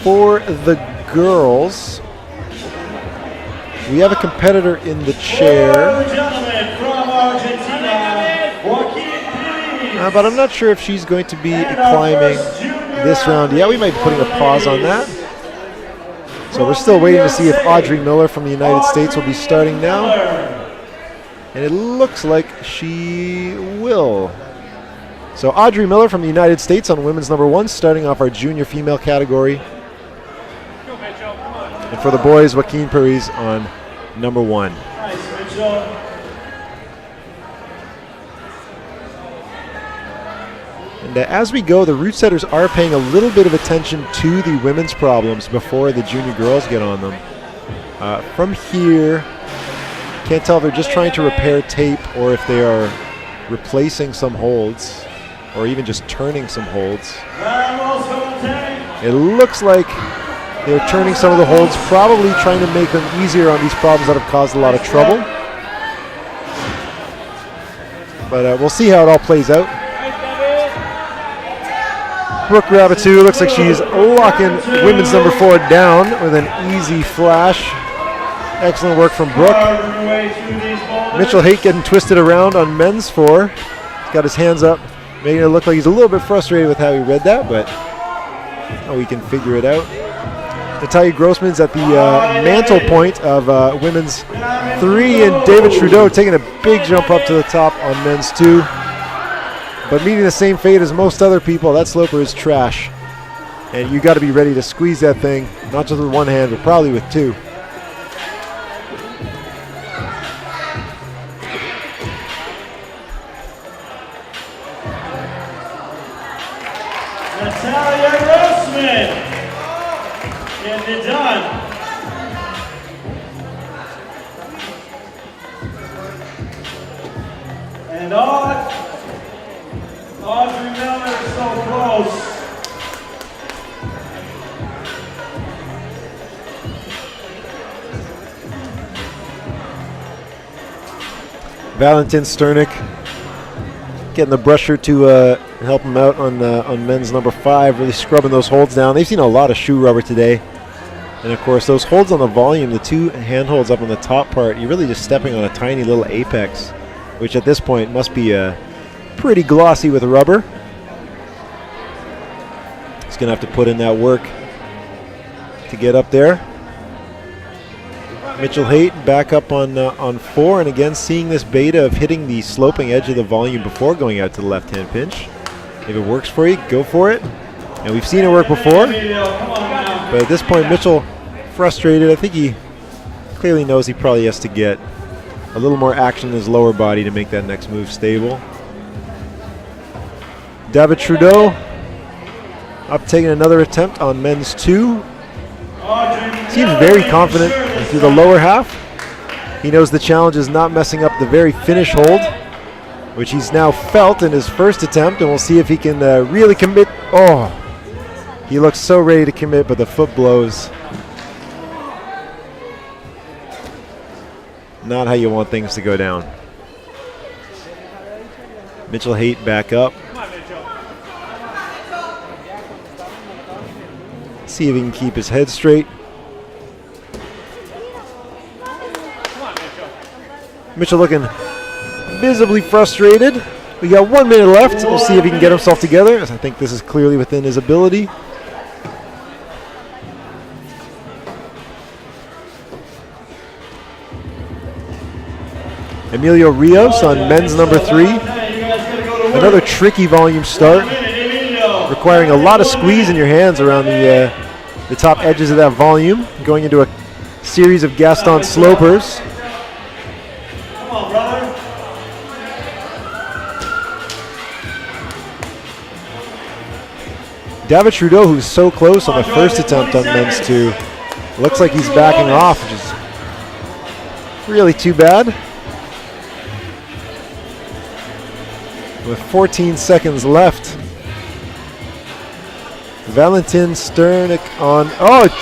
for the girls, we have a competitor in the chair. But I'm not sure if she's going to be climbing this round. Yeah, we might be putting a pause on that. So we're still waiting to see if Audrey Miller from the United States will be starting now. And it looks like she will. So Audrey Miller from the United States on women's number 1, starting off our junior female category. And for the boys, Joaquin Paris on number 1. And as we go, the route setters are paying a little bit of attention to the women's problems before the junior girls get on them. From here, can't tell if they're just trying to repair tape or if they are replacing some holds or even just turning some holds. It looks like they're turning some of the holds, probably trying to make them easier on these problems that have caused a lot of trouble. But we'll see how it all plays out. Brooke Rabitou looks like she's locking women's number 4 down with an easy flash. Excellent work from Brooke. Mitchell Haight getting twisted around on men's 4. He's got his hands up, making it look like he's a little bit frustrated with how he read that, but we can figure it out. Natalia Grossman's at the mantle point of women's 3, and David Trudeau taking a big jump up to the top on men's 2. But meeting the same fate as most other people, that sloper is trash. And you got to be ready to squeeze that thing, not just with one hand, but probably with 2. Natalia Grossman getting it done. And Audrey Miller is so close. Valentin Sternick getting the brusher to help him out on men's number 5, really scrubbing those holds down. They've seen a lot of shoe rubber today. And of course, those holds on the volume, the 2 hand holds up on the top part, you're really just stepping on a tiny little apex, which at this point must be pretty glossy with rubber. He's going to have to put in that work to get up there. Mitchell Haight back up on 4, and again seeing this beta of hitting the sloping edge of the volume before going out to the left-hand pinch. If it works for you, go for it. And we've seen it work before. But at this point, Mitchell frustrated. I think he clearly knows he probably has to get a little more action in his lower body to make that next move stable. David Trudeau up taking another attempt on men's 2. Seems very confident through the lower half. He knows the challenge is not messing up the very finish hold, which he's now felt in his first attempt, and we'll see if he can really commit. Oh, he looks so ready to commit, but the foot blows. Not how you want things to go down. Mitchell Haight back up. See if he can keep his head straight. Mitchell looking visibly frustrated. We got 1 minute left. We'll see if he can get himself together, as I think this is clearly within his ability. Emilio Rios on men's number 3. Another tricky volume start, requiring a lot of squeeze in your hands around the top edges of that volume, going into a series of Gaston slopers. Come on, brother. David Trudeau, who's so close on the first attempt on men's 2, looks like he's backing off, which is really too bad. With 14 seconds left, Valentin Sternick on,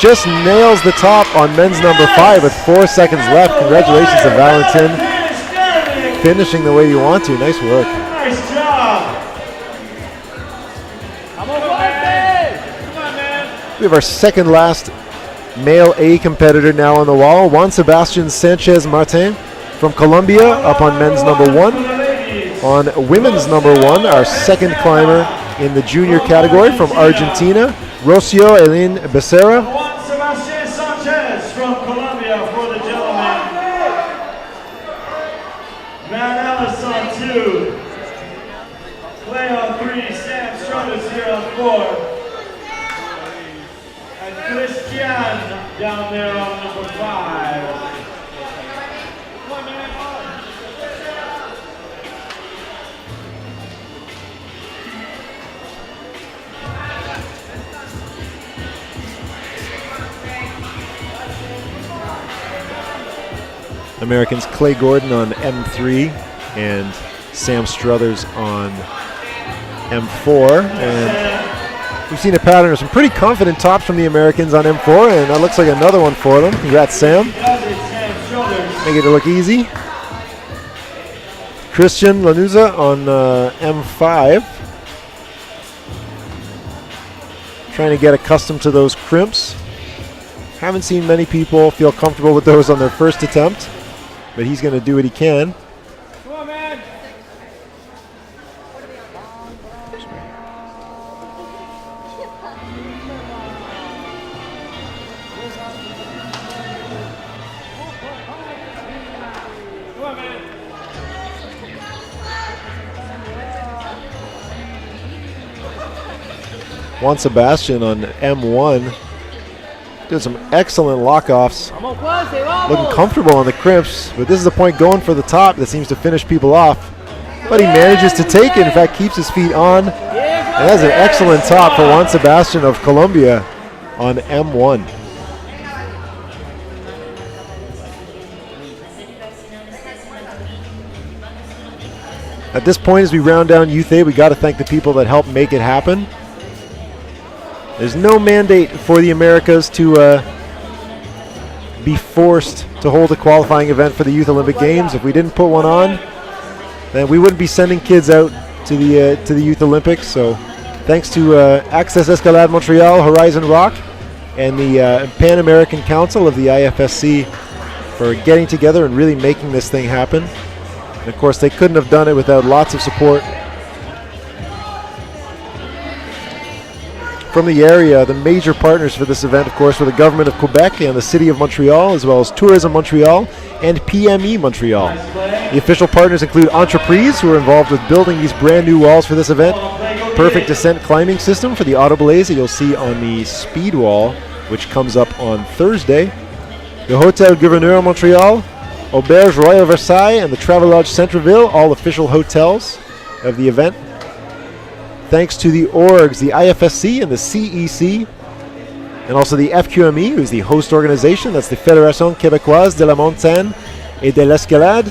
just nails the top on men's number 5 with 4 seconds left. Congratulations to Valentin, finishing the way you want to. Nice work. Nice job. Come on, man. We have our second last male A competitor now on the wall, Juan Sebastian Sanchez Martin from Colombia, up on men's number 1. On women's number 1, our second climber in the junior category from Argentina, Rocio Elin Becerra. Juan Sebastian Sanchez from Colombia for the gentlemen. Matt Ellis on 2. Clay on 3. Sam Struthers here on 4. And Christian down there on number 5. Americans Clay Gordon on M3 and Sam Struthers on M4. And we've seen a pattern of some pretty confident tops from the Americans on M4, and that looks like another one for them. Congrats, Sam. Make it look easy. Christian Lanuza on M5. Trying to get accustomed to those crimps. Haven't seen many people feel comfortable with those on their first attempt, but he's going to do what he can. Come on, man. Come on, man. Juan Sebastian on M1 did some excellent lock-offs, looking comfortable on the crimps, but this is the point going for the top that seems to finish people off. But he manages to take it, in fact keeps his feet on, and that's an excellent top for Juan Sebastian of Colombia on M1. At this point, as we round down Youth A, we got to thank the people that helped make it happen. There's no mandate for the Americas to be forced to hold a qualifying event for the Youth Olympic Games. If we didn't put one on, then we wouldn't be sending kids out to the Youth Olympics. So thanks to Access, Escalade, Montreal, Horizon Rock, and the Pan American Council of the IFSC for getting together and really making this thing happen. And of course, they couldn't have done it without lots of support from the area. The major partners for this event, of course, were the government of Quebec and the city of Montreal, as well as Tourism Montreal and PME Montreal. The official partners include Entreprise, who are involved with building these brand new walls for this event, perfect descent climbing system for the autoblaze that you'll see on the speed wall, which comes up on Thursday, the Hotel Gouverneur Montreal, Auberge Royal Versailles, and the Travelodge Centreville, all official hotels of the event. Thanks to the orgs, the IFSC and the CEC, and also the FQME, who's the host organization. That's the Fédération Québécoise de la Montagne et de l'Escalade.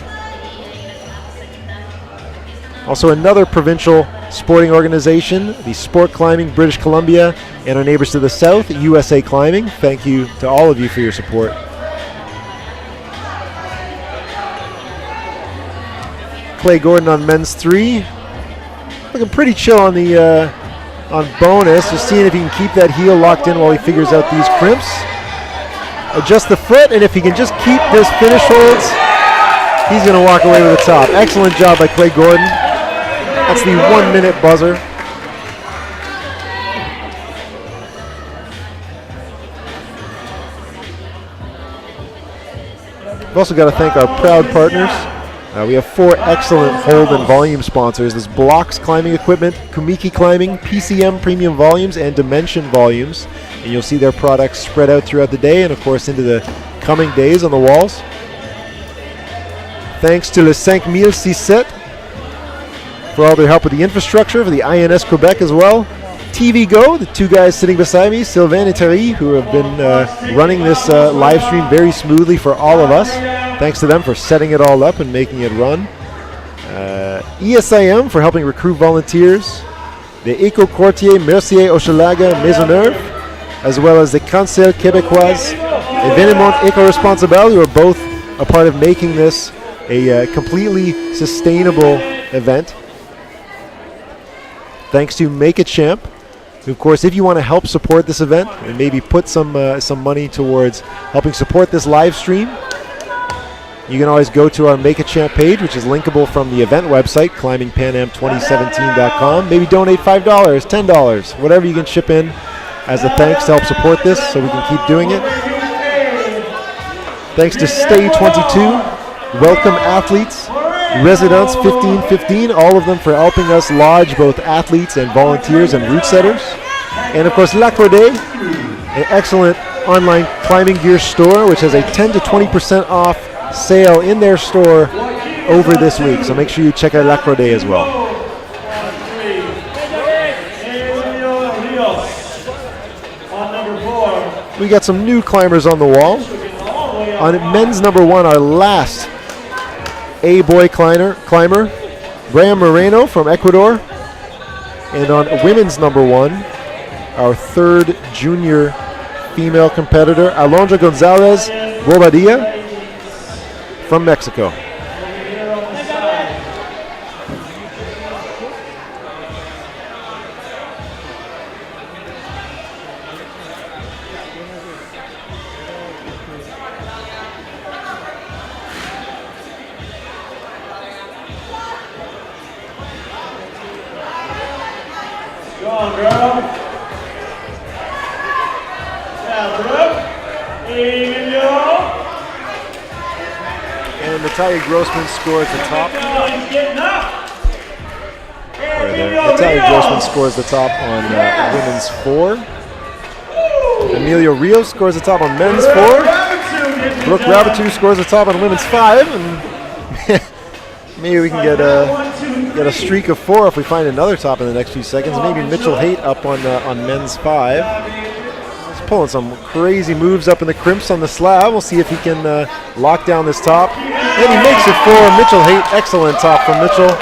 Also another provincial sporting organization, the Sport Climbing British Columbia, and our neighbors to the south, USA Climbing. Thank you to all of you for your support. Clay Gordon on men's 3. Looking pretty chill on the on bonus. Just seeing if he can keep that heel locked in while he figures out these crimps. Adjust the foot, and if he can just keep this finish holds, he's going to walk away with the top. Excellent job by Clay Gordon. That's the 1 minute buzzer. We've also got to thank our proud partners. We have 4 excellent hold and volume sponsors. There's Bloc's Climbing Equipment, Kumiki Climbing, PCM Premium Volumes, and Dimension Volumes. And you'll see their products spread out throughout the day and, of course, into the coming days on the walls. Thanks to Le 5067 for all their help with the infrastructure, for the INS Quebec as well. TV Go, the 2 guys sitting beside me, Sylvain and Thierry, who have been running this live stream very smoothly for all of us. Thanks to them for setting it all up and making it run. ESIM for helping recruit volunteers. The Éco Quartier Mercier Hochelaga Maisonneuve, as well as the Conseil Québécois Événement Éco-Responsable, who are both a part of making this a completely sustainable event. Thanks to Make It Champ Of course, if you want to help support this event and maybe put some money towards helping support this live stream, you can always go to our Make a Champ page, which is linkable from the event website, climbingpanam2017.com. Maybe donate $5, $10, whatever you can chip in as a thanks to help support this so we can keep doing it. Thanks to Stay 22, Welcome Athletes, Residents 1515, all of them for helping us lodge both athletes and volunteers and route setters. And of course, Accès, an excellent online climbing gear store, which has a 10 to 20% off sale in their store over this week. So make sure you check out Accès as well. We got some new climbers on the wall. On men's number 1, our last A-boy climber, Brian Moreno from Ecuador. And on women's number 1, our 3rd junior female competitor, Alondra Gonzalez Bobadilla from Mexico. And Natalia Grossman scores the top. Natalia Grossman scores the top on women's 4. Emilio Rios scores the top on men's 4. Brooke Rabitou scores the top on women's 5. And maybe we can get a streak of 4 if we find another top in the next few seconds. Maybe Mitchell Haight up on men's 5. He's pulling some crazy moves up in the crimps on the slab. We'll see if he can lock down this top. And he makes it 4. Mitchell Haight, excellent top from Mitchell.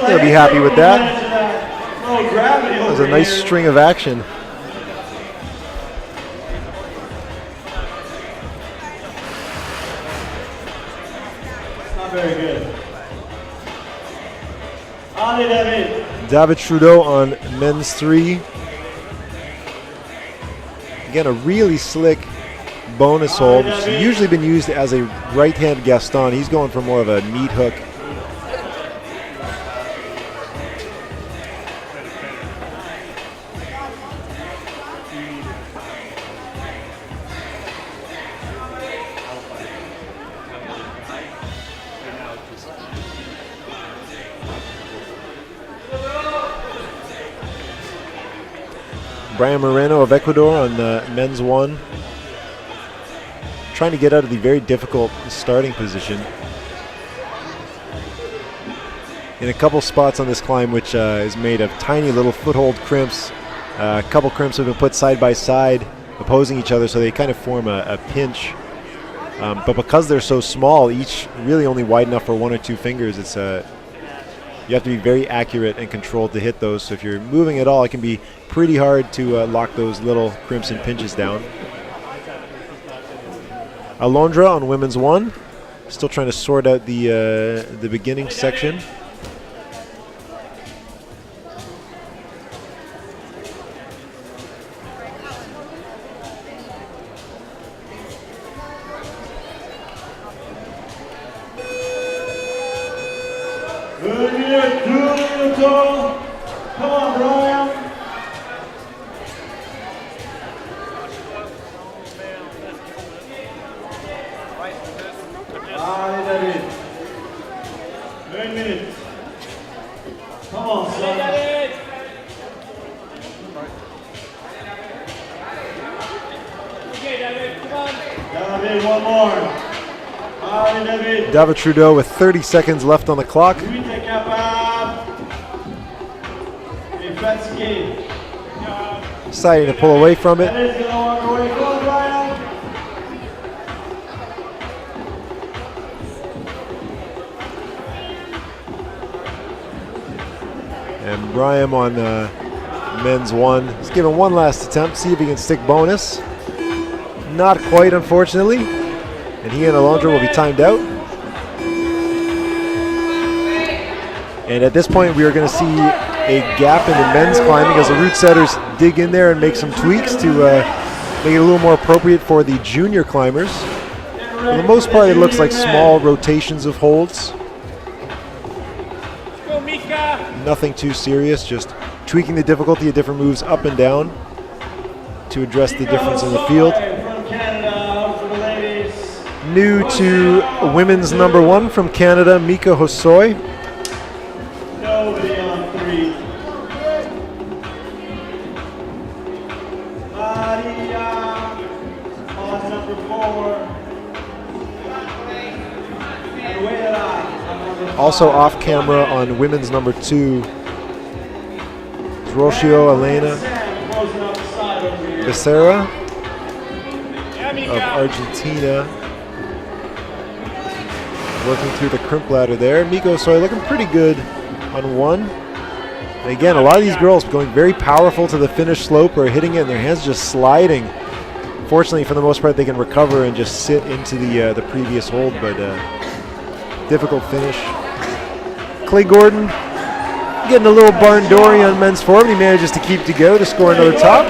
He'll be happy with that. That was a nice string of action. Not very good. David Trudeau on men's 3. Again, a really slick bonus hold, which has usually been used as a right-hand Gaston. He's going for more of a meat hook. Brian Moreno of Ecuador on men's 1. Trying to get out of the very difficult starting position. In a couple spots on this climb, which is made of tiny little foothold crimps. A couple crimps have been put side by side, opposing each other, so they kind of form a pinch. But because they're so small, each really only wide enough for 1 or 2 fingers, it's you have to be very accurate and controlled to hit those. So if you're moving at all, it can be pretty hard to lock those little crimps and pinches down. Alondra on women's 1, still trying to sort out the beginning section. Come on, Brian. David. 1 minute. Come on, son. Okay, David, come on. David, one more. David. David Trudeau with 30 seconds left on the clock. Deciding to pull away from it. And Brian on men's 1. He's giving one last attempt, see if he can stick bonus. Not quite, unfortunately. And he and Alondra will be timed out. And at this point, we are going to see a gap in the men's climbing as the route setters dig in there and make some tweaks to make it a little more appropriate for the junior climbers. For the most part, it looks like small rotations of holds. Nothing too serious, just tweaking the difficulty of different moves up and down to address the difference in the field. New to women's number 1 from Canada, Mika Hosoi. Nobody on 3. Maria on number 4. Also off camera on women's number 2, Rocio Elena Becerra of Argentina, working through the crimp ladder there. Miko Soy looking pretty good on 1. And again, a lot of these girls going very powerful to the finish slope or hitting it and their hands just sliding. Fortunately, for the most part, they can recover and just sit into the previous hold, but difficult finish. Clay Gordon getting a little barn doory on men's 4, but he manages to keep to go to score another top.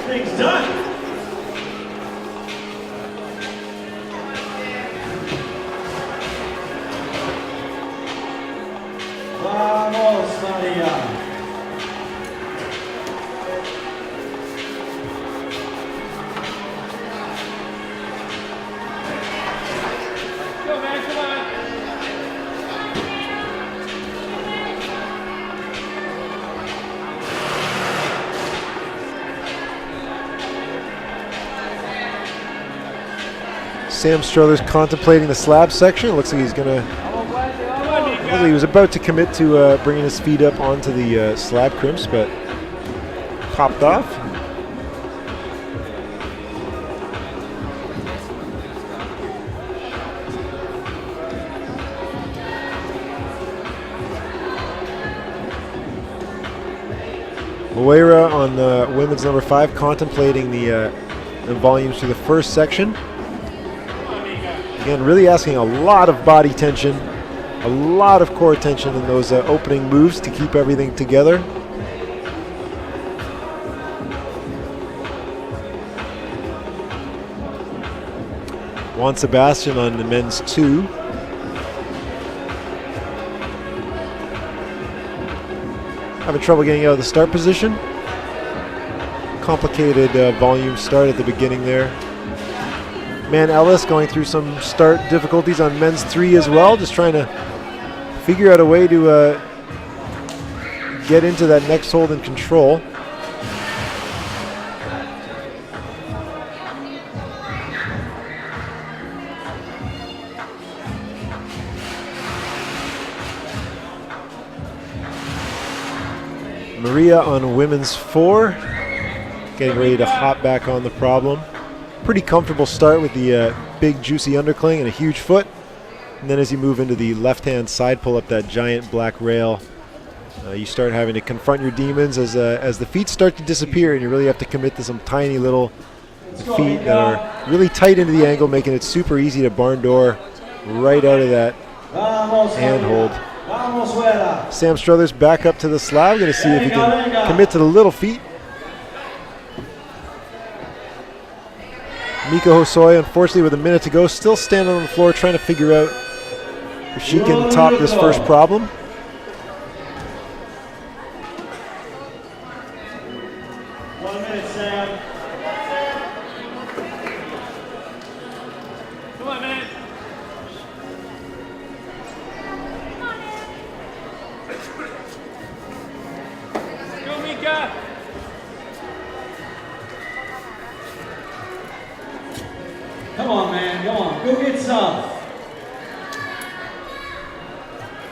Things done. Vamos, Maria. Sam Struthers contemplating the slab section. Looks like he's gonna. He was about to commit to bringing his feet up onto the slab crimps, but popped off. Moira on women's number 5, contemplating the volumes through the first section. Again, really asking a lot of body tension, a lot of core tension in those opening moves to keep everything together. Juan Sebastian on the men's 2. Having trouble getting out of the start position. Complicated volume start at the beginning there. Man Ellis going through some start difficulties on men's 3 as well, just trying to figure out a way to get into that next hold in control. Maria on women's 4, getting ready to hop back on the problem. Pretty comfortable start with the big juicy undercling and a huge foot. And then as you move into the left-hand side pull up that giant black rail, you start having to confront your demons as the feet start to disappear, and you really have to commit to some tiny little feet that are really tight into the angle, making it super easy to barn door right out of that handhold. Sam Struthers back up to the slab. Going to see if he can commit to the little feet. Mika Hosoi, unfortunately, with a minute to go, still standing on the floor trying to figure out if she can top this first problem. 1 minute, Sam. Come on, man. Go, Mika. Come on, man. Come on. Go get some.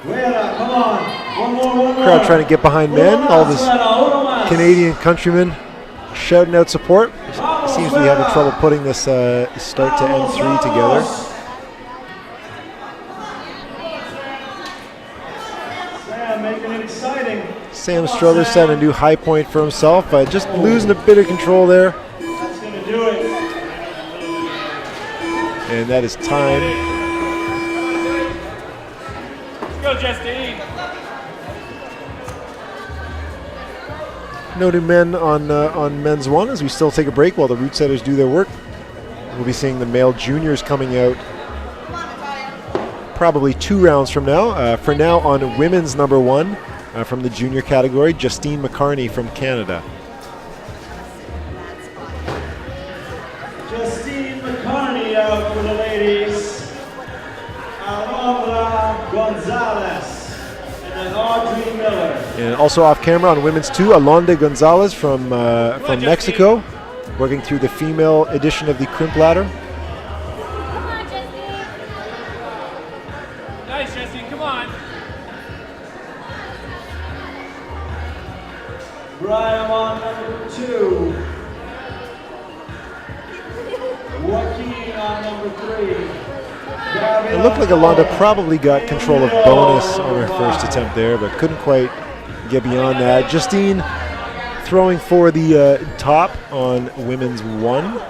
Come on. One more. Crowd trying to get behind men. All this Canadian countrymen shouting out support. Seems to be having trouble putting this start to end 3 together. Sam making it exciting. Sam Struthers set a new high point for himself by just losing a bit of control there. That's going to do it. And that is time. Let's go, Justine. No new men on men's one as we still take a break while the route setters do their work. We'll be seeing the male juniors coming out probably 2 rounds from now. For now, on women's number 1 from the junior category, Justine McCarney from Canada. Justine McCarney out for the ladies. Alondra Gonzalez and then Audrey Miller. And also off camera on women's 2, Alonde Gonzalez from Mexico, working through the female edition of the crimp ladder. Come on, Justine. Nice, Justine, come on. Brian on number 2. Joaquin on number 3. It looked like Alonda probably got control of bonus on her first attempt there, but couldn't quite get beyond that. Justine throwing for the top on women's 1.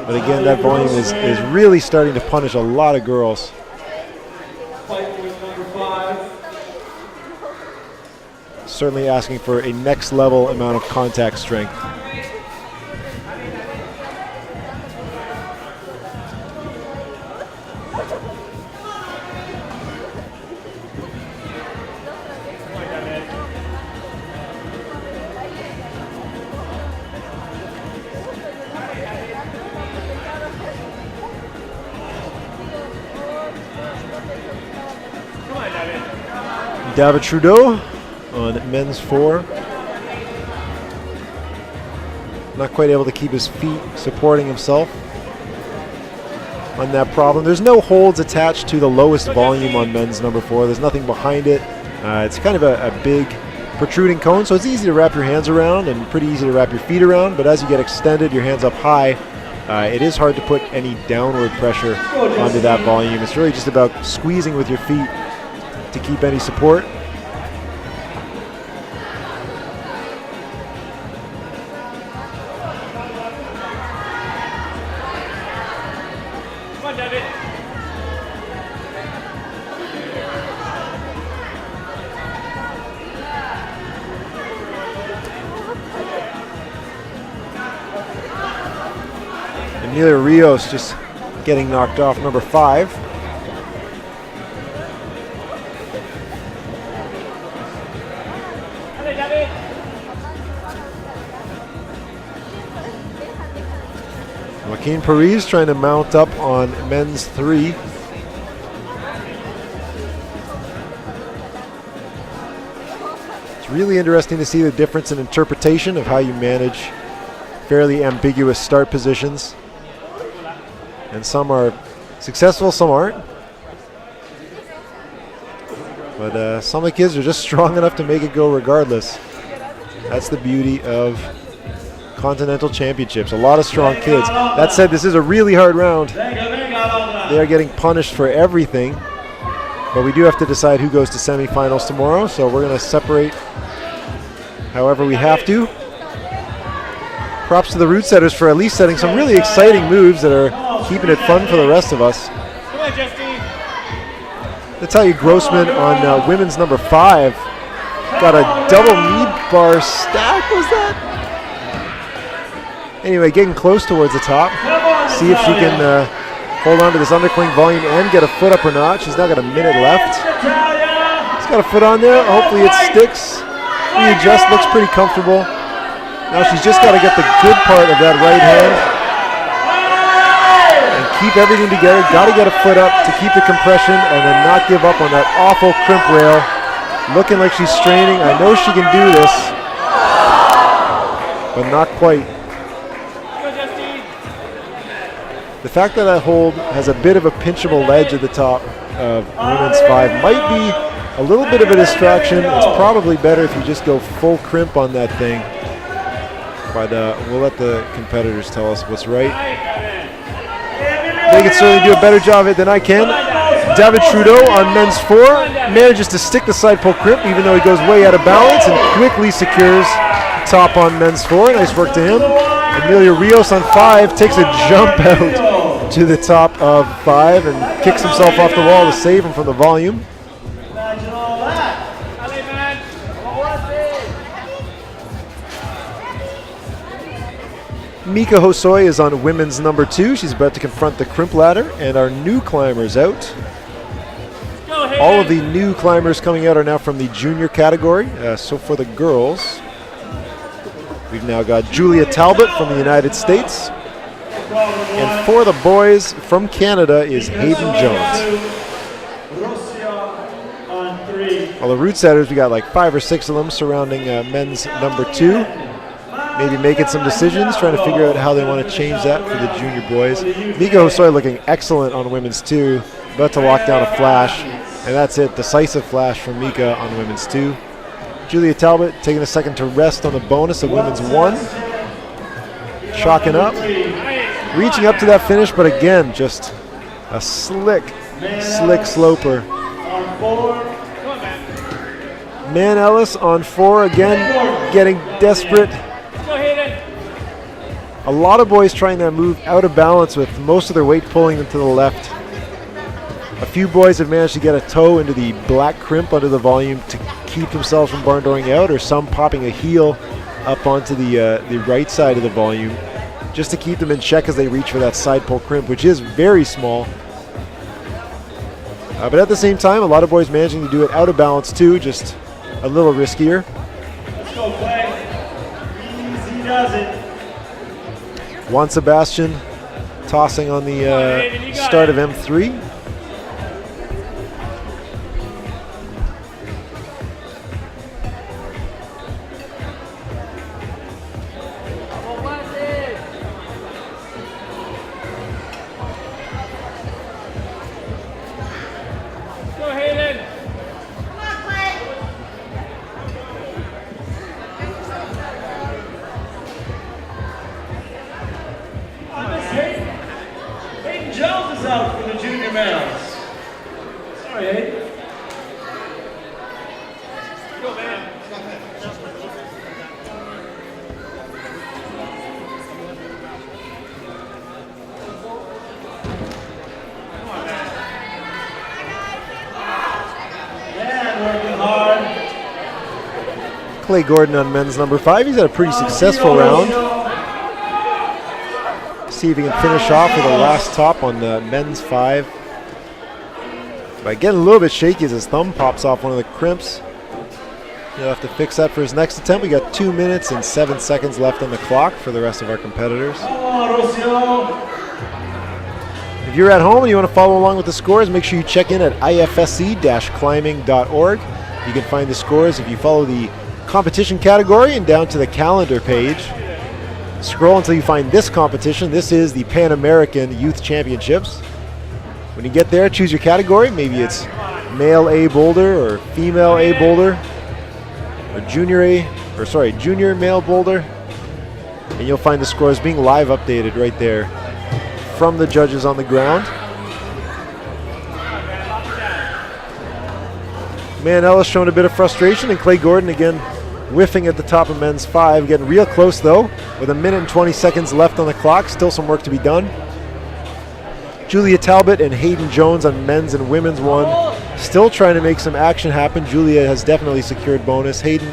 But again, that volume is really starting to punish a lot of girls. Fight with number 5. Certainly asking for a next level amount of contact strength. David Trudeau on men's 4. Not quite able to keep his feet supporting himself on that problem. There's no holds attached to the lowest volume on men's number 4. There's nothing behind it. It's kind of a big protruding cone, so it's easy to wrap your hands around and pretty easy to wrap your feet around, but as you get extended, your hands up high, it is hard to put any downward pressure onto that volume. It's really just about squeezing with your feet to keep any support. Come on, David. Amelia Rios just getting knocked off number 5. Joaquin Paris trying to mount up on men's 3. It's really interesting to see the difference in interpretation of how you manage fairly ambiguous start positions. And some are successful, some aren't. But some of the kids are just strong enough to make it go regardless. That's the beauty of Continental Championships. A lot of strong kids. That said, this is a really hard round. They are getting punished for everything. But we do have to decide who goes to semifinals tomorrow, so we're going to separate however we have to. Props to the route setters for at least setting some really exciting moves that are keeping it fun for the rest of us. Come on, Justine. Natalia Grossman on women's number 5. Got a double knee bar stack, was that? Anyway, getting close towards the top. See if she can hold on to this undercling volume and get a foot up or not. She's now got a minute left. She's got a foot on there. Hopefully it sticks. Readjust, looks pretty comfortable. Now she's just got to get the good part of that right hand and keep everything together. Got to get a foot up to keep the compression and then not give up on that awful crimp rail. Looking like she's straining. I know she can do this, but not quite. The fact that that hold has a bit of a pinchable ledge at the top of women's 5 might be a little bit of a distraction. It's probably better if you just go full crimp on that thing. But we'll let the competitors tell us what's right. They can certainly do a better job of it than I can. David Trudeau on men's 4 manages to stick the side pull crimp even though he goes way out of balance and quickly secures top on men's 4. Nice work to him. Amelia Rios on 5 takes a jump out to the top of 5 and kicks himself off the wall to save him from the volume. Imagine all that. Mika Hosoi is on women's number 2. She's about to confront the crimp ladder, and our new climbers out. All of the new climbers coming out are now from the junior category. So for the girls, we've now got Julia Talbot from the United States. And for the boys from Canada is Hayden Jones. All the route setters, we got like 5 or 6 of them surrounding men's number 2. Maybe making some decisions, trying to figure out how they want to change that for the junior boys. Mika Hosoi looking excellent on women's 2. About to lock down a flash. And that's it, decisive flash from Mika on women's 2. Julia Talbot taking a second to rest on the bonus of women's 1. Chalking up. Reaching up to that finish, but again, just a slick sloper. Man Ellis on 4, again, getting desperate. A lot of boys trying to move out of balance with most of their weight pulling them to the left. A few boys have managed to get a toe into the black crimp under the volume to keep themselves from barn dooring out, or some popping a heel up onto the right side of the volume just to keep them in check as they reach for that side pull crimp, which is very small. But at the same time, a lot of boys managing to do it out of balance too, just a little riskier. Let's go, Clay. Easy does it. Juan Sebastian tossing on the start of M3. Clay Gordon on men's number 5. He's had a pretty successful round. See if he can finish off with a last top on men's 5. But getting a little bit shaky as his thumb pops off one of the crimps. He'll have to fix that for his next attempt. We got 2 minutes and 7 seconds left on the clock for the rest of our competitors. If you're at home and you want to follow along with the scores, make sure you check in at ifsc-climbing.org. You can find the scores if you follow the competition category and down to the calendar page. Scroll until you find this competition. This is the Pan American Youth Championships. When you get there, choose your category. Maybe it's male A boulder or female A boulder or junior male boulder. And you'll find the scores being live updated right there from the judges on the ground. Man Ellis showing a bit of frustration, and Clay Gordon again whiffing at the top of men's 5. Getting real close though, with 1 minute and 20 seconds left on the clock. Still some work to be done. Julia Talbot and Hayden Jones on men's and women's 1. Still trying to make some action happen. Julia has definitely secured bonus. Hayden,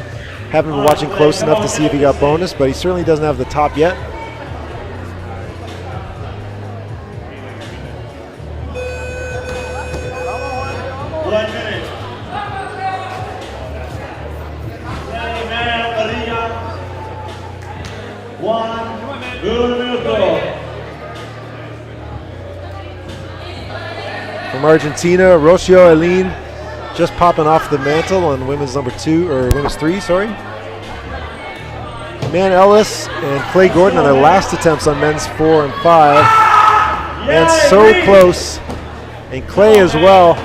haven't been watching close enough to see if he got bonus, but he certainly doesn't have the top yet. From Argentina, Rocio Eileen just popping off the mantle on women's number 2, or women's 3, sorry. Man Ellis and Clay Gordon on their last attempts on men's 4 and 5. And so close. And Clay as well,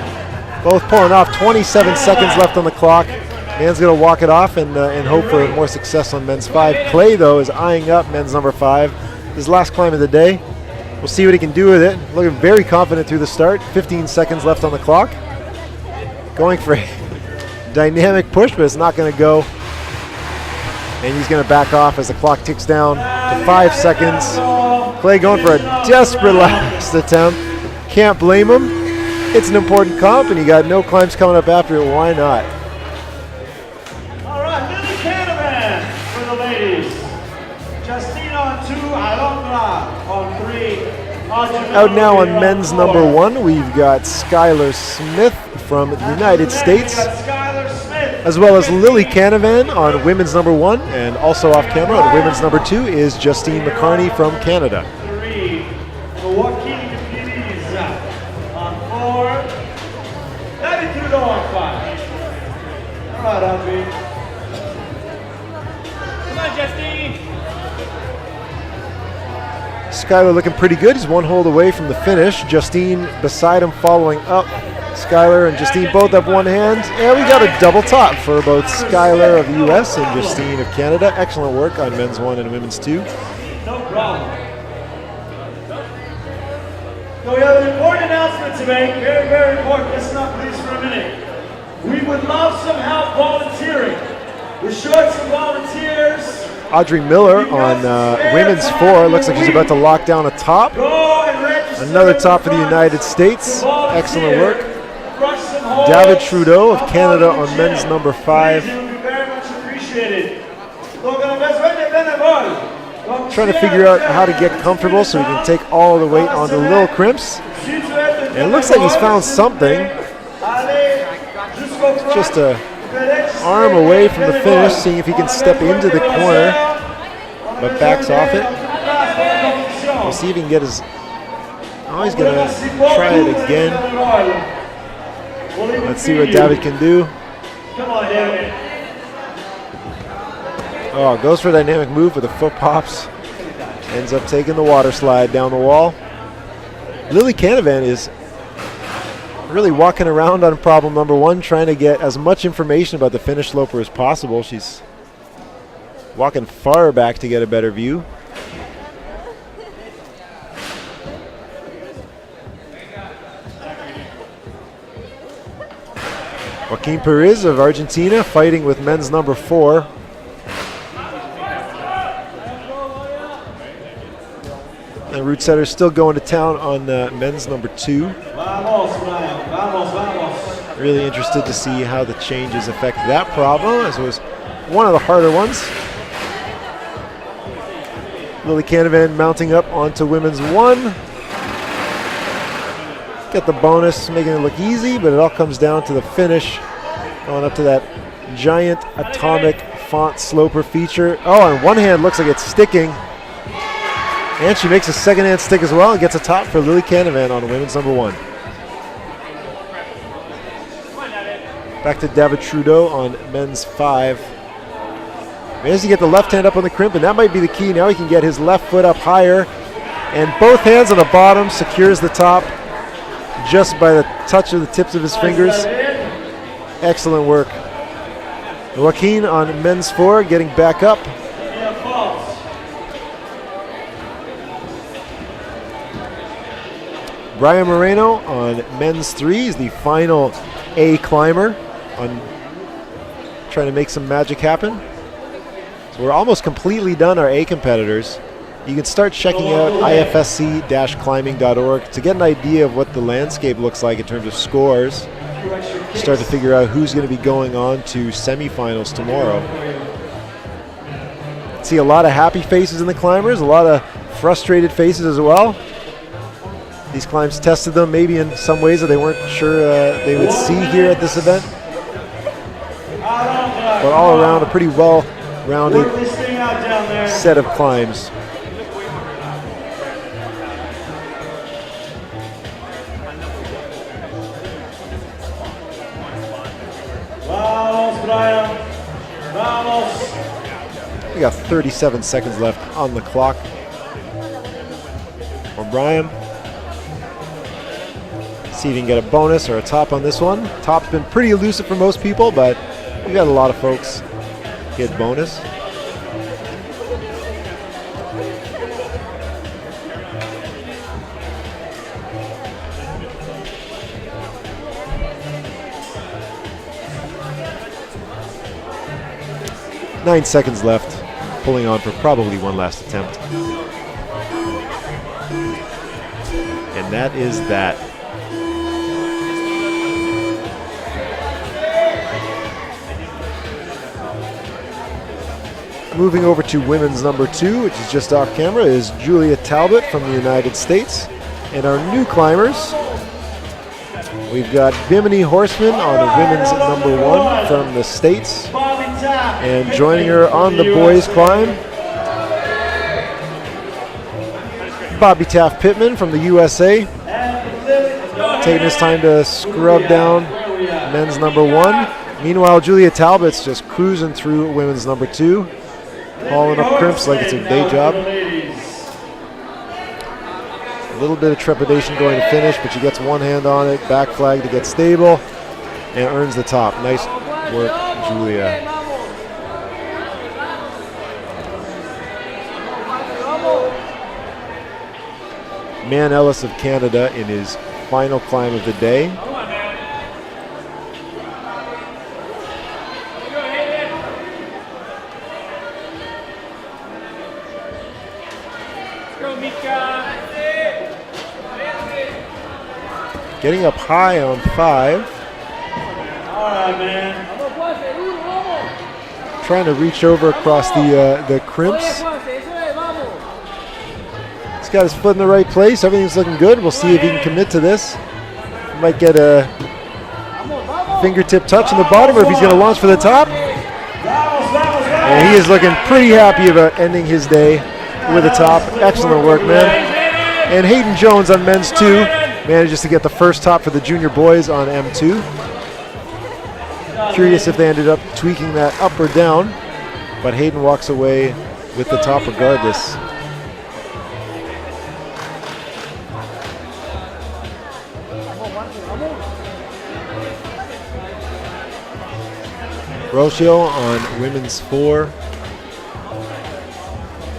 both pulling off. 27 seconds left on the clock. Man's going to walk it off and hope for more success on men's 5. Clay, though, is eyeing up men's number 5. His last climb of the day. We'll see what he can do with it. Looking very confident through the start. 15 seconds left on the clock. Going for a dynamic push, but it's not going to go. And he's going to back off as the clock ticks down to 5 seconds. Clay going for a desperate last attempt. Can't blame him. It's an important comp, and you got no climbs coming up after it. Why not? All right, Millie Canavan for the ladies. Justine on 2, Alondra on 3. Out now on men's number 1, we've got Skylar Smith from the United States, as well as Lily Canavan on women's number 1, and also off camera on women's number 2 is Justine McCarney from Canada. 3, Joaquin Pires on 4, David Trudeau on 5. All right, Audrey. Come on, Justine. Skylar looking pretty good. He's 1 hold away from the finish. Justine beside him following up. Skylar and Justine both have 1 hand. And we got a double top for both Skylar of the US and Justine of Canada. Excellent work on men's 1 and women's 2. No problem. So we have an important announcement to make. Very, very important. Listen up, please, for a minute. We would love some help volunteering. We're short some volunteers. Audrey Miller on women's 4. Looks like she's about to lock down a top. Another top for the United States. Excellent work. David Trudeau of Canada on men's number 5. Very much appreciated. Trying to figure out how to get comfortable so he can take all the weight onto the little crimps. And it looks like he's found something. Just a arm away from the finish, seeing if he can step into the corner, but backs off it. We'll see if he can get his... Oh, he's going to try it again. Let's see what David can do. Come on, David. Oh, goes for a dynamic move with the foot pops. Ends up taking the water slide down the wall. Lily Canavan is really walking around on problem number 1, trying to get as much information about the finish sloper as possible. She's walking far back to get a better view. Joaquin Perez of Argentina fighting with men's number 4. And Root Setter's still going to town on men's number 2. Really interested to see how the changes affect that problem, as it was one of the harder ones. Lily Canavan mounting up onto women's 1. Got the bonus, making it look easy, but it all comes down to the finish. Going up to that giant atomic font sloper feature. Oh, on one hand, looks like it's sticking. And she makes a second hand stick as well and gets a top for Lily Canavan on women's number 1. Back to David Trudeau on men's 5. Manages to get the left hand up on the crimp, and that might be the key. Now he can get his left foot up higher. And both hands on the bottom, secures the top just by the touch of the tips of his fingers. Excellent work. Joaquin on men's 4, getting back up. Brian Moreno on men's 3 is the final A climber on trying to make some magic happen. So we're almost completely done our A competitors. You can start checking out ifsc-climbing.org to get an idea of what the landscape looks like in terms of scores. Start to figure out who's going to be going on to semifinals tomorrow. See a lot of happy faces in the climbers, a lot of frustrated faces as well. These climbs tested them maybe in some ways that they weren't sure they would see here at this event. But all around, a pretty well-rounded set of climbs. We got 37 seconds left on the clock for Brian. See if you can get a bonus or a top on this one. Top's been pretty elusive for most people, but we got a lot of folks get bonus. Nine seconds left, pulling on for probably one last attempt. And that is that. Moving over to women's number 2, which is just off camera, is Julia Talbot from the United States. And our new climbers, we've got Bimini Horseman on the women's number 1 from the States. And joining her on the boys climb, Bobby Taft Pittman from the USA. Taking his time to scrub down men's number 1. Meanwhile, Julia Talbot's just cruising through women's number 2, hauling up crimps like it's her day job. A little bit of trepidation going to finish, but she gets one hand on it, back flag to get stable, and earns the top. Nice work, Julia. Man Ellis of Canada in his final climb of the day. Getting up high on 5. All right, man. Trying to reach over across the crimps. He's got his foot in the right place. Everything's looking good. We'll see if he can commit to this. He might get a fingertip touch in the bottom, or if he's going to launch for the top. And he is looking pretty happy about ending his day with the top. Excellent work, man. And Hayden Jones on men's 2 manages to get the first top for the junior boys on M2. Curious if they ended up tweaking that up or down, but Hayden walks away with the top regardless. Rocio on women's 4,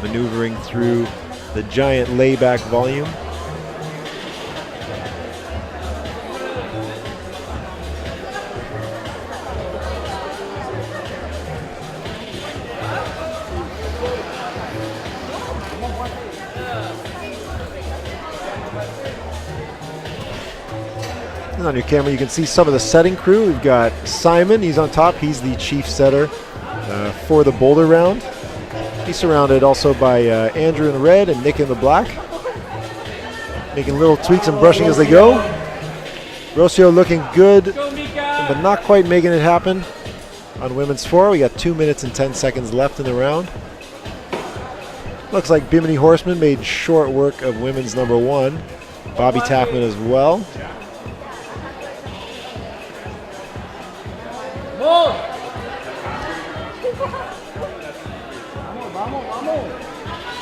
maneuvering through the giant layback volume. On your camera, you can see some of the setting crew. We've got Simon, he's on top. He's the chief setter for the Boulder round. He's surrounded also by Andrew in the red and Nick in the black, making little tweaks and brushing as they go. Rocio looking good, but not quite making it happen on women's 4. We got 2 minutes and 10 seconds left in the round. Looks like Bimini Horseman made short work of women's number 1. Bobby Taffman as well.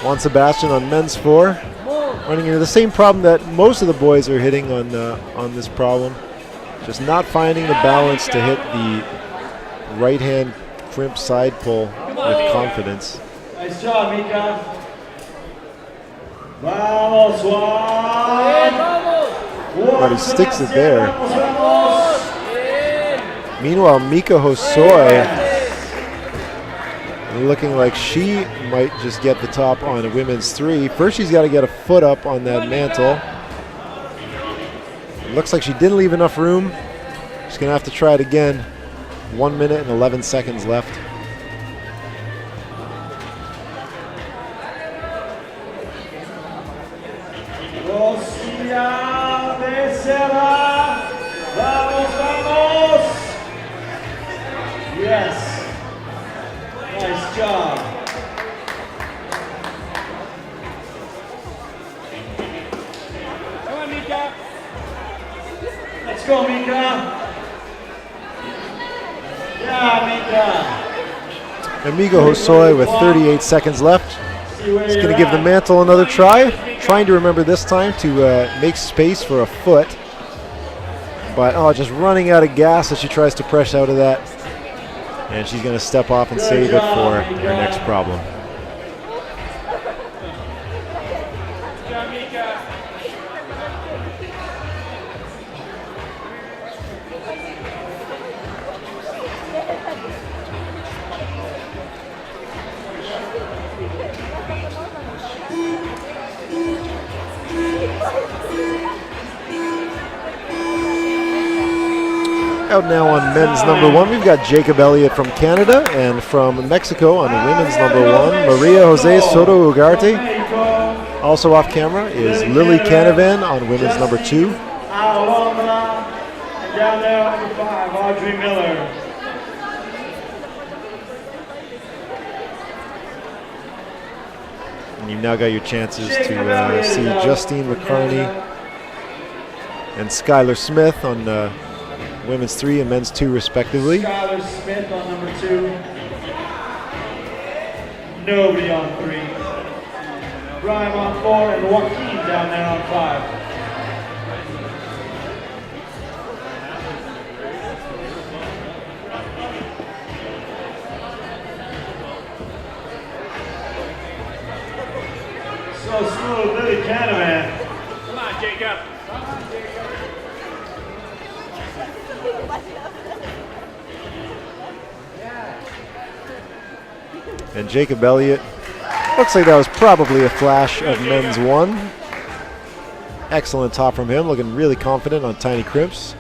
Juan Sebastian on men's 4, running into the same problem that most of the boys are hitting on this problem. Just not finding the balance to hit the right-hand crimp side pull with confidence. Nice job, Mika. Vamos, Juan. But he sticks it there. Meanwhile, Mika Hosoi looking like she might just get the top on a women's 3. First, she's got to get a foot up on that mantle. Looks like she didn't leave enough room. She's going to have to try it again. 1 minute and 11 seconds left. Yes. Nice job. Come on, Mika. Let's go, Mika. Yeah, Mika. Amigo Hosoi with 38 seconds left. He's going to give the mantle another try. Trying to remember this time to make space for a foot. But just running out of gas as she tries to press out of that. And she's going to step off and save it for her next problem. Out now on men's number 1, we've got Jacob Elliott from Canada, and from Mexico on women's number 1, Maria Jose Soto Ugarte. Also off camera is Lily Canavan on women's number 2. Down there on number 5, Audrey Miller. And you've now got your chances to see Justine McCarney and Skylar Smith on women's 3 and men's 2 respectively. Skylar Smith on number 2. Nobody on 3. Brian on 4 and Joaquin down there on 5. So smooth, Lily Canavan. Come on, Jacob. And Jacob Elliott, looks like that was probably a flash of men's 1. Excellent top from him, looking really confident on tiny crimps.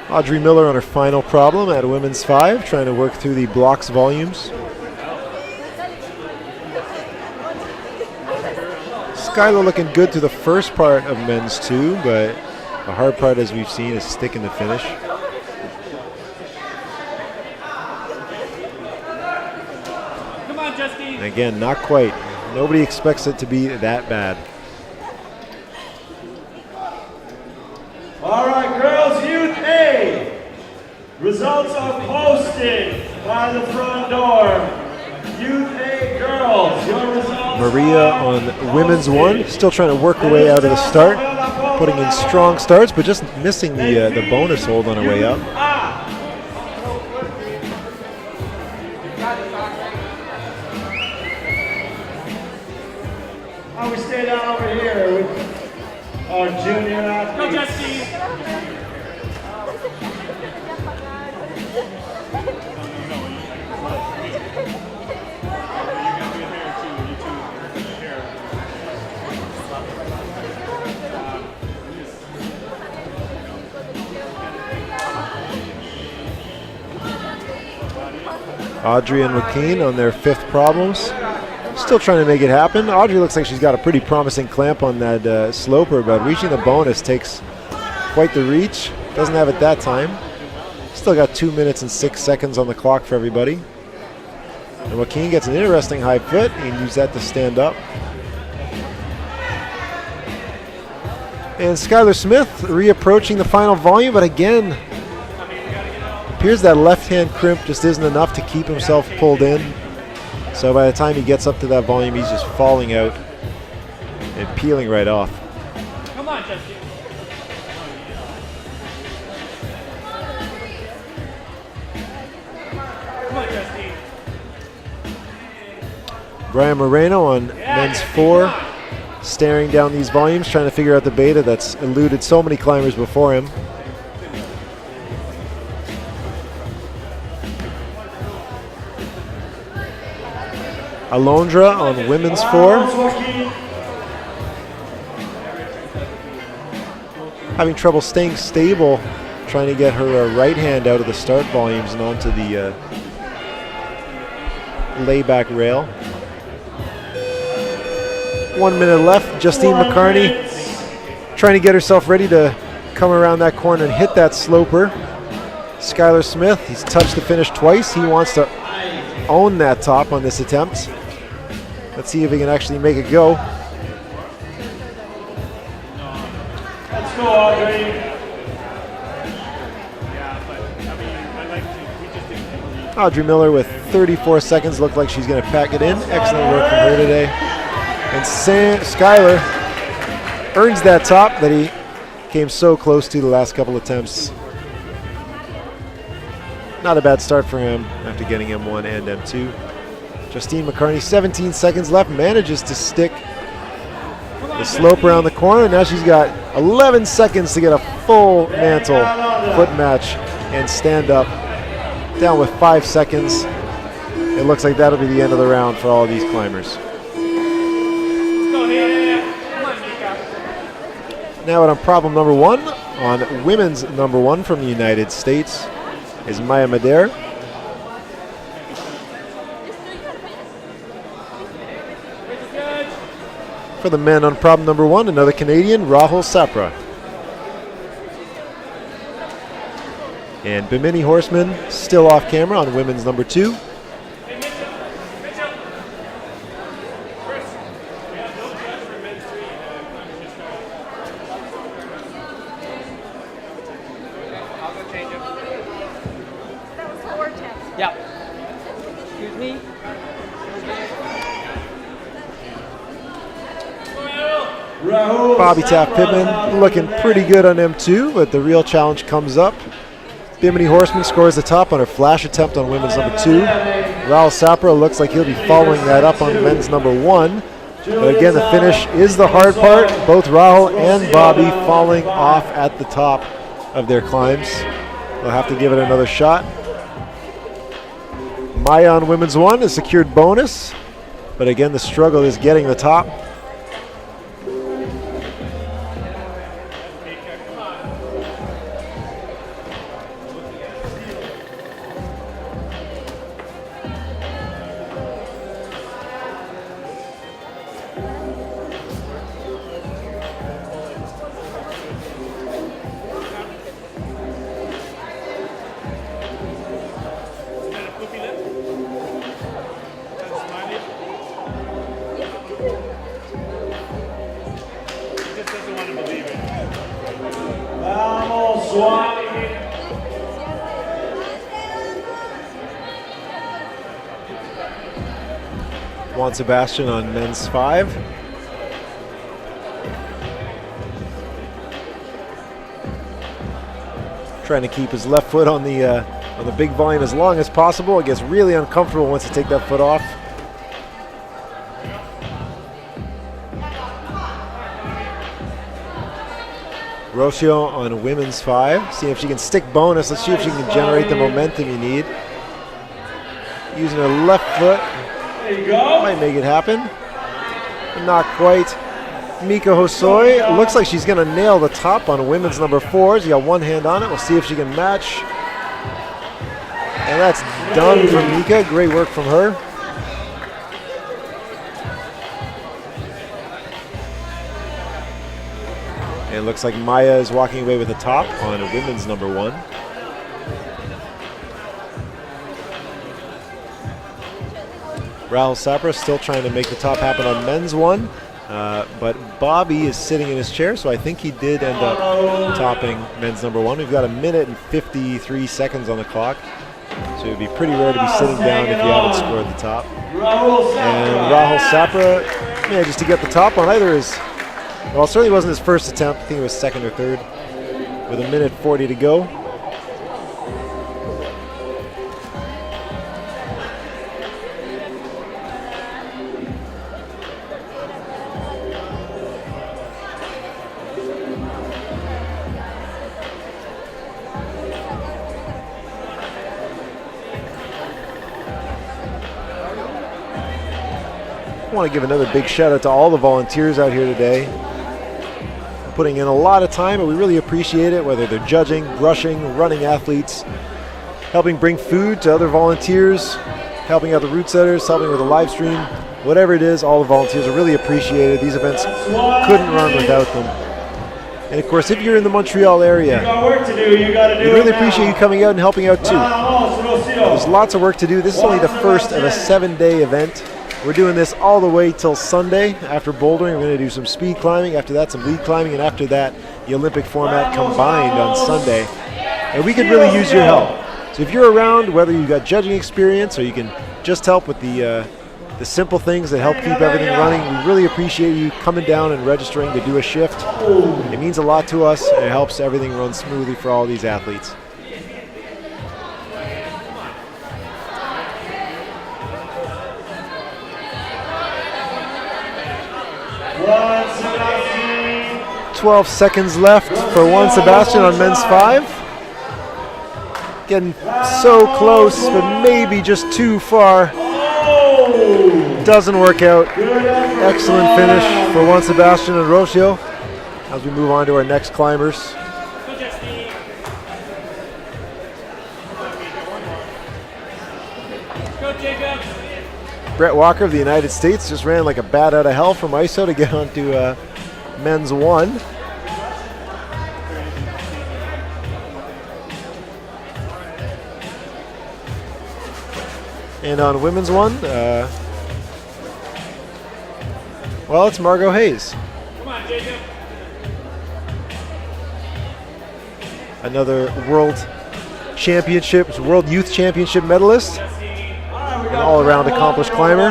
Audrey Miller on her final problem at women's 5, trying to work through the blocks volumes. Skylar looking good through the first part of men's 2, but the hard part, as we've seen, is sticking the finish. Come on, Justine. And again, not quite. Nobody expects it to be that bad. All right, girls, Youth A. Results are posted by the front door. Youth A girls, your results. Maria on women's 1, still trying to work her way out of the start, putting in strong starts, but just missing the bonus hold on her way up. We stay down over here with our junior athletes. Go, Justine. Audrey and Joaquin on their 5th problems. Still trying to make it happen. Audrey looks like she's got a pretty promising clamp on that sloper, but reaching the bonus takes quite the reach. Doesn't have it that time. Still got 2 minutes and 6 seconds on the clock for everybody. And Joaquin gets an interesting high foot. He can use that to stand up. And Skylar Smith reapproaching the final volume, but again, appears that left-hand crimp just isn't enough to keep himself pulled in. So by the time he gets up to that volume, he's just falling out and peeling right off. Come on, Justine. Come on, Justine. Brian Moreno on men's 4, staring down these volumes, trying to figure out the beta that's eluded so many climbers before him. Alondra on women's 4. Having trouble staying stable, trying to get her right hand out of the start volumes and onto the layback rail. 1 minute left. Justine McCarney trying to get herself ready to come around that corner and hit that sloper. Skylar Smith, he's touched the finish twice. He wants to own that top on this attempt. Let's see if he can actually make it go. Let's go, Audrey. Audrey Miller with 34 seconds. Looked like she's going to pack it in. Excellent work from her today. And Skylar earns that top that he came so close to the last couple attempts. Not a bad start for him after getting M1 and M2. Justine McCarney, 17 seconds left, manages to stick the slope around the corner. Now she's got 11 seconds to get a full mantle foot match and stand up. Down with 5 seconds. It looks like that'll be the end of the round for all of these climbers. Now on problem number 1, on women's number 1 from the United States, is Maya Mader. For the men on problem number 1, another Canadian, Rahul Sapra. And Bimini Horseman still off camera on women's number 2. Yeah. Excuse me. Bobby Taft Pittman looking pretty good on M2, but the real challenge comes up. Bimini Horseman scores the top on her flash attempt on women's number 2. Rahul Sapra looks like he'll be following that up on men's number 1. But again, the finish is the hard part. Both Rahul and Bobby falling off at the top of their climbs. They'll have to give it another shot. Maya on women's 1 has secured bonus, but again, the struggle is getting the top. Juan Sebastian on men's 5. Trying to keep his left foot on the big volume as long as possible. It gets really uncomfortable once you take that foot off. Rocio on women's 5. See if she can stick bonus. Let's see if she can generate the momentum you need. Using her left foot. There you go. Might make it happen. But not quite. Mika Hosoi looks like she's going to nail the top on women's number 4. She's got one hand on it. We'll see if she can match. And that's done from Mika. Great work from her. And it looks like Maya is walking away with the top on women's number 1. Rahul Sapra still trying to make the top happen on men's 1. But Bobby is sitting in his chair, so I think he did end up topping men's number 1. We've got 1 minute and 53 seconds on the clock. So it would be pretty rare to be sitting down if you haven't scored the top. And Rahul Sapra, yeah, just to get the top on either his, well, it certainly wasn't his first attempt. I think it was second or third. With 1 minute 40 to go. I want to give another big shout out to all the volunteers out here today. Putting in a lot of time, but we really appreciate it, whether they're judging, brushing, running athletes, helping bring food to other volunteers, helping out the route setters, helping with the live stream, whatever it is, all the volunteers are really appreciated. These events couldn't run without them. And of course, if you're in the Montreal area, we really appreciate you coming out and helping out too. There's lots of work to do. This is only the first of a 7-day event. We're doing this all the way till Sunday. After bouldering, we're going to do some speed climbing. After that, some lead climbing. And after that, the Olympic format combined on Sunday. And we could really use your help. So if you're around, whether you've got judging experience or you can just help with the simple things that help keep everything running, we really appreciate you coming down and registering to do a shift. It means a lot to us, and it helps everything run smoothly for all these athletes. Juan Sebastian. 12 seconds left for Juan Sebastian on men's 5. Getting so close, but maybe just too far. Doesn't work out. Excellent finish for Juan Sebastian and Rocio. as we move on to our next climbers. Go, Justine. Go, Jacob. Brett Walker of the United States just ran like a bat out of hell from ISO to get onto men's 1. And on women's 1, well, it's Margot Hayes. Come on, Jacob. Another World Youth Championship medalist. An all-around accomplished climber.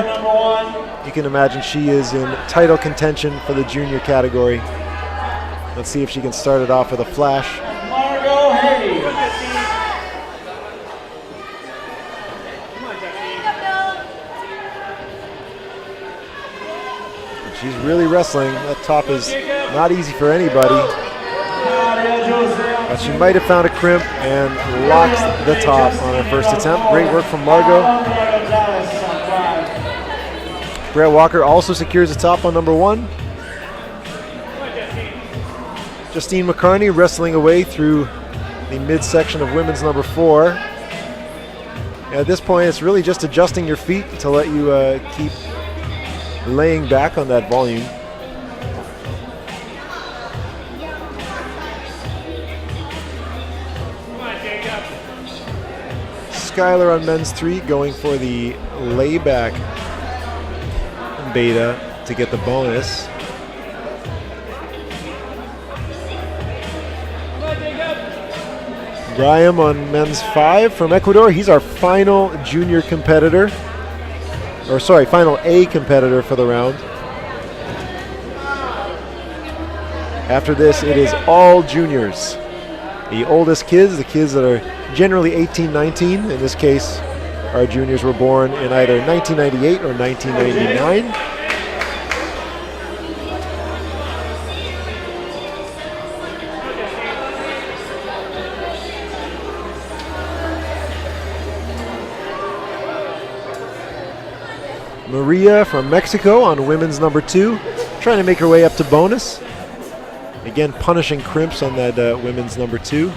You can imagine she is in title contention for the junior category. Let's see if she can start it off with a flash. Margot Hayes. Go, Justine. Come on, Justine. She's really wrestling. That top is not easy for anybody. But she might have found a crimp and locks the top on her first attempt. Great work from Margot. Brett Walker also secures the top on number 1. Justine McCarney wrestling away through the midsection of women's number 4. At this point, it's really just adjusting your feet to let you keep laying back on that volume. Skylar on men's 3 going for the layback beta to get the bonus. Graham on men's 5 from Ecuador. He's our final junior competitor. Or sorry, final A competitor for the round. After this, it is all juniors. The oldest kids, the kids that are generally 18, 19. In this case, our juniors were born in either 1998 or 1999. Maria from Mexico on women's number 2, trying to make her way up to bonus. Again, punishing crimps on that women's number 2. Good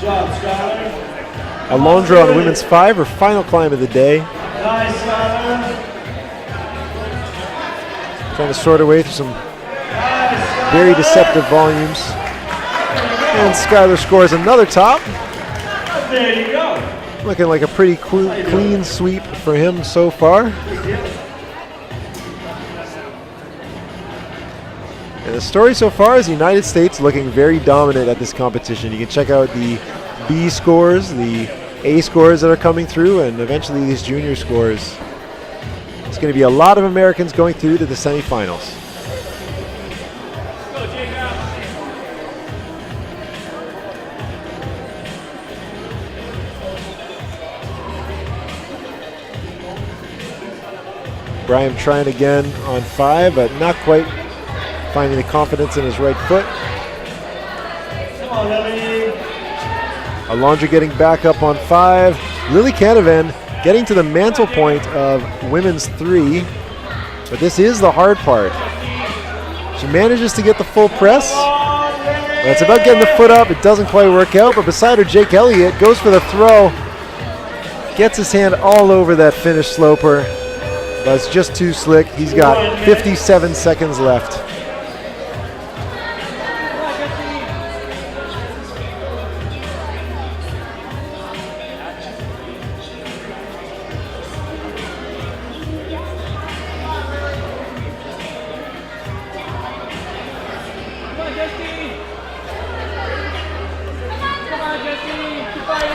job, Skylar. Alondra on women's 5, her final climb of the day. Nice, Skylar. Trying to sort her way through some very deceptive volumes. And Skylar scores another top. There you go. Looking like a pretty clean sweep for him so far. And the story so far is the United States looking very dominant at this competition. You can check out the B scores, the A scores that are coming through, and eventually these junior scores. It's going to be a lot of Americans going through to the semifinals. Go, Jacob. Brian trying again on 5, but not quite finding the confidence in his right foot. Come on, Lily. Alondra getting back up on 5. Lily Canavan getting to the mantle point of women's 3, but this is the hard part. She manages to get the full press. But it's about getting the foot up. It doesn't quite work out, but beside her, Jake Elliott goes for the throw. Gets his hand all over that finish sloper, but it's just too slick. He's got 57 seconds left.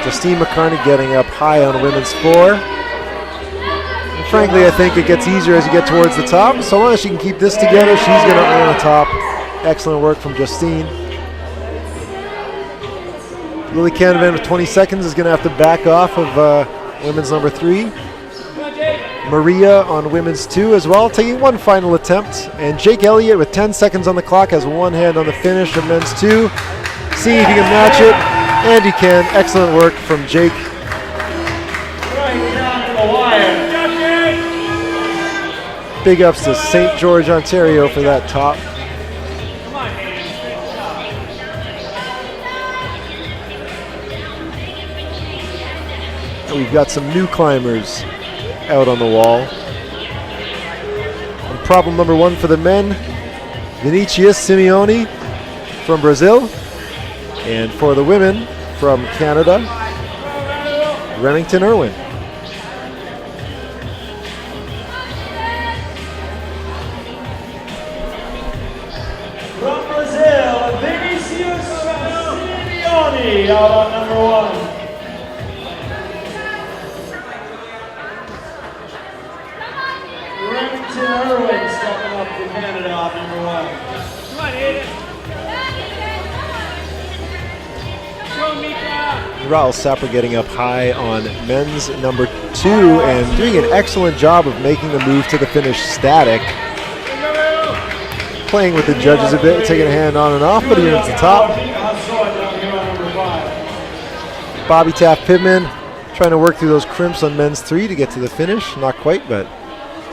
Justine McCarney getting up high on women's 4. And frankly, I think it gets easier as you get towards the top. So long as she can keep this together, she's going to earn a top. Excellent work from Justine. Lily Canavan with 20 seconds is going to have to back off of women's number 3. Maria on women's 2 as well, taking one final attempt. And Jake Elliott with 10 seconds on the clock has one hand on the finish of men's 2. See if he can match it. And he can. Excellent work from Jake. Right down to the wire. Big ups to St. George, Ontario for that top. Come on, Hayden. And we've got some new climbers out on the wall. And problem number 1 for the men, Vinicius Simeone from Brazil. And for the women from Canada, Remington Irwin. From Brazil, Vinicius Simeone out on number 1. Remington Irwin stepping up to Canada off number 1. Come on, Hayden. Go, Mika. Raul Sapper getting up high on men's number 2 and doing an excellent job of making the move to the finish static. Playing with the judges a bit, taking a hand on and off, but he earns the top. Bobby Taft Pidman trying to work through those crimps on men's 3 to get to the finish. Not quite, but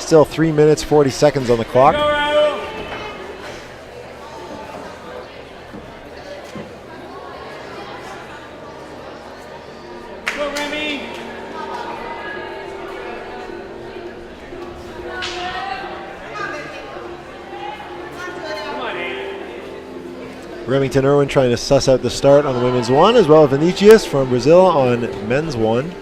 still 3 minutes, 40 seconds on the clock. Go, Remy. Come on, Hayden. Remington Irwin trying to suss out the start on the women's 1, as well as Vinicius from Brazil on men's 1.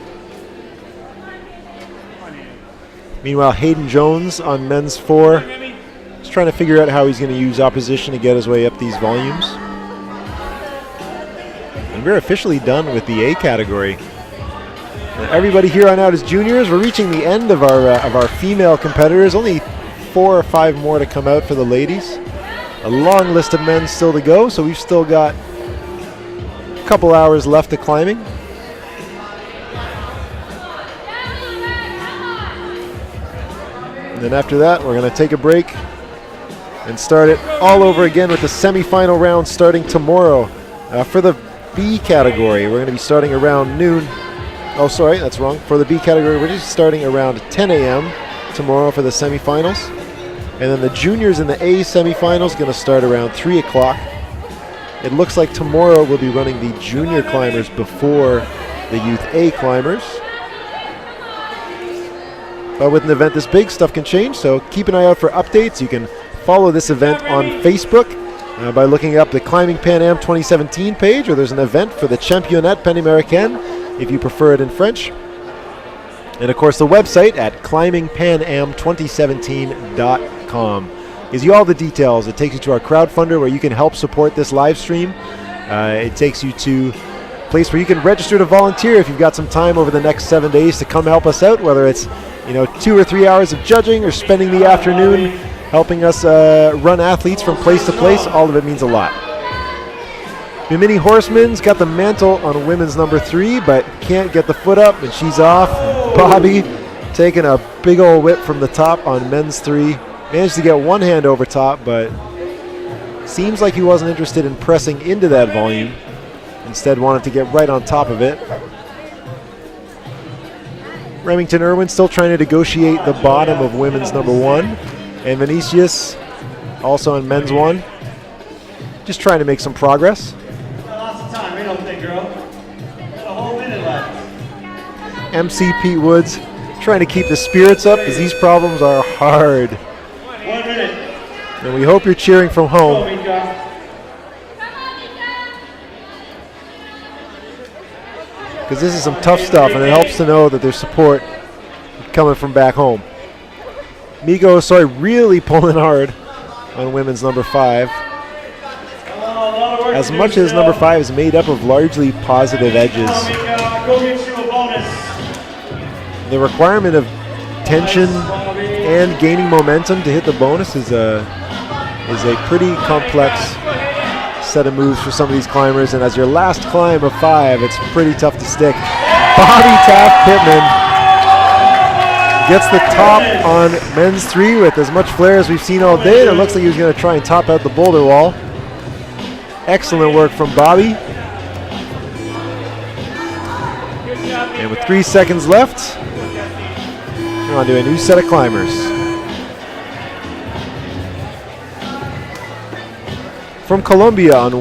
Meanwhile, Hayden Jones on men's 4 Remy. is trying to figure out how he's going to use opposition to get his way up these volumes. And we're officially done with the A category. Everybody here on out is juniors. We're reaching the end of our female competitors. Only 4 or 5 more to come out for the ladies. A long list of men still to go, so we've still got a couple hours left of climbing. And then after that, we're going to take a break and start it all over again with the semifinal round starting tomorrow. For the B category, we're going to be starting around noon. Oh, sorry, that's wrong. For the B category, we're just starting around 10 a.m. tomorrow for the semifinals. And then the juniors in the A semifinals going to start around 3 o'clock. It looks like tomorrow we'll be running the junior climbers before the youth A climbers. But with an event this big, stuff can change, so keep an eye out for updates. You can follow this event on Facebook by looking up the Climbingpanam17 page, or there's an event for the Championnat Panaméricain, if you prefer it in French. And of course the website at climbingpanam2017.com gives you all the details. It takes you to our crowdfunder where you can help support this live stream. It takes you to a place where you can register to volunteer if you've got some time over the next 7 days to come help us out, whether it's 2 or 3 hours of judging or spending the afternoon helping us run athletes from place to place. All of it means a lot. Mimini Horseman's got the mantle on women's number 3, but can't get the foot up, and she's off. Bobby taking a big old whip from the top on men's 3. Managed to get one hand over top, but seems like he wasn't interested in pressing into that volume. Instead wanted to get right on top of it. Remington Irwin still trying to negotiate the bottom of women's number 1. And Vinicius also on men's 1. Just trying to make some progress. Lots of time, ain't no thing, girl. Got a whole minute left. MC Pete Woods trying to keep the spirits up because these problems are hard. 1 minute. And we hope you're cheering from Go, home. Mika. Because this is some tough stuff, and it helps to know that there's support coming from back home. Migo, really pulling hard on women's number 5. As much as number 5 is made up of largely positive edges, Go get you a bonus. the requirement of tension and gaining momentum to hit the bonus is a pretty complex set of moves for some of these climbers, and as your last climb of 5, it's pretty tough to stick. Bobby Taft Pittman gets the top on men's 3 with as much flair as we've seen all day, and it looks like he was going to try and top out the boulder wall. Excellent work from Bobby. And with 3 seconds left, we're on to a new set of climbers. from Colombia on